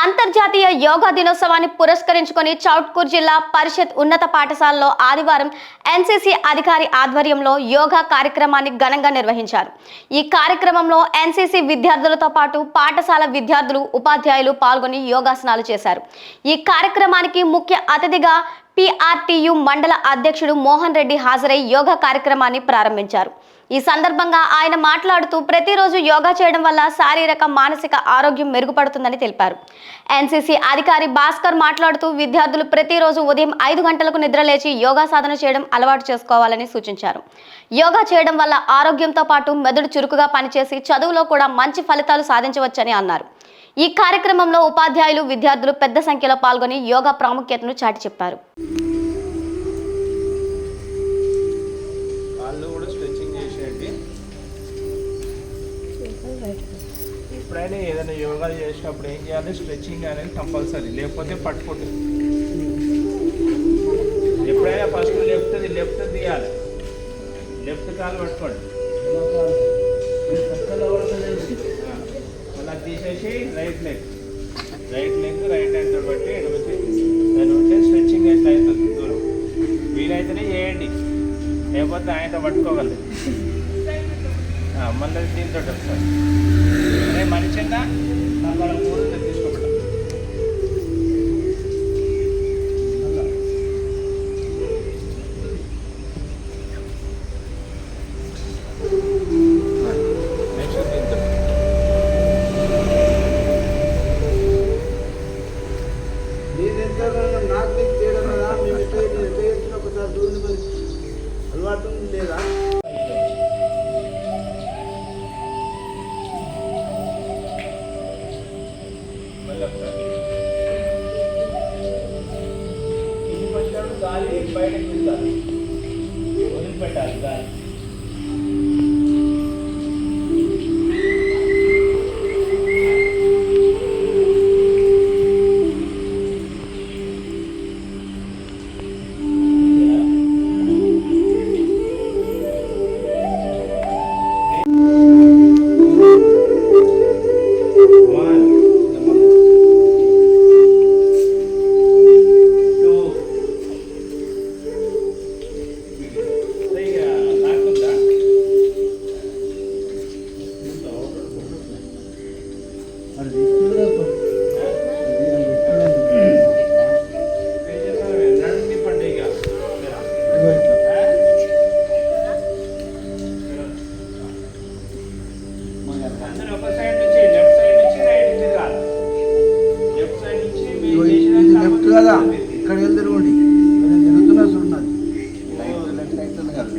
అంతర్జాతీయ యోగా దినోత్సవాన్ని పురస్కరించుకొని చౌట్కూర్ జిల్లా పరిషత్ ఉన్నత పాఠశాలలో ఆదివారం ఎన్సీసీ అధికారి ఆధ్వర్యంలో యోగా కార్యక్రమాన్ని ఘనంగా నిర్వహించారు. ఈ కార్యక్రమంలో ఎన్సీసీ విద్యార్థులతో పాటు పాఠశాల విద్యార్థులు, ఉపాధ్యాయులు పాల్గొని యోగాసనాలు చేశారు. ఈ కార్యక్రమానికి ముఖ్య అతిథిగా PRTU మండల అధ్యక్షుడు మోహన్ రెడ్డి హాజరై యోగా కార్యక్రమాన్ని ప్రారంభించారు. ఈ సందర్భంగా ఆయన మాట్లాడుతూ ప్రతిరోజు యోగా చేయడం వల్ల శారీరక, మానసిక ఆరోగ్యం మెరుగుపడుతుందని తెలిపారు. ఎన్సీసీ అధికారి భాస్కర్ మాట్లాడుతూ విద్యార్థులు ప్రతిరోజు ఉదయం 5 గంటలకు నిద్రలేచి యోగా సాధన చేయడం అలవాటు చేసుకోవాలని సూచించారు. యోగా చేయడం వల్ల ఆరోగ్యంతో పాటు మెదడు చురుకుగా పనిచేసి చదువులో కూడా మంచి ఫలితాలు సాధించవచ్చని అన్నారు. ఈ కార్యక్రమంలో ఉపాధ్యాయులు, విద్యార్థులు పెద్ద సంఖ్యలో పాల్గొని యోగా ప్రాముఖ్యతను చాటి చెప్పారు. ఎప్పుడైనా ఏదైనా యోగా చేసినప్పుడు ఏం చేయాలి? స్ట్రెచ్చింగ్ అనేది కంపల్సరీ, లేకపోతే పట్టుకుంటుంది. ఎప్పుడైనా ఫస్ట్ లెఫ్ట్ తీయాలి, లెఫ్ట్ కాలు పట్టుకోండి, అలా తీసేసి రైట్ లెగ్ రైట్ హ్యాండ్తో బట్టి ఎడమతి దాన్ని ఉంటే స్ట్రెచ్చింగ్ ఎట్లా అవుతుంది. దూరం వీలైతేనే చేయండి, లేకపోతే ఆయనతో పట్టుకోగలరు. మళ్ళీ దీంతో ఒకసారి అదే మనిషిగా అక్కడ 3 తీసుకోబడ్డా నెక్స్ట్ దీంతో నాకు చేయడం కదా. మేము ఒకసారి దూరం అలవాటు లేదా? ఇది కొంచెం గాలి బయటకు తీయాలి, వదిలిపెట్టాలి గాలి. అందరూ ఒక సైడ్ నుంచి లెఫ్ట్ సైడ్ నుంచి రైట్ తిరగాలి. లెఫ్ట్ సైడ్ నుంచి లెఫ్ట్ కదా, ఇక్కడ తిరగండి. తిరుగుతున్నా చూడండి. లెఫ్ట్ అవుతుంది కదా.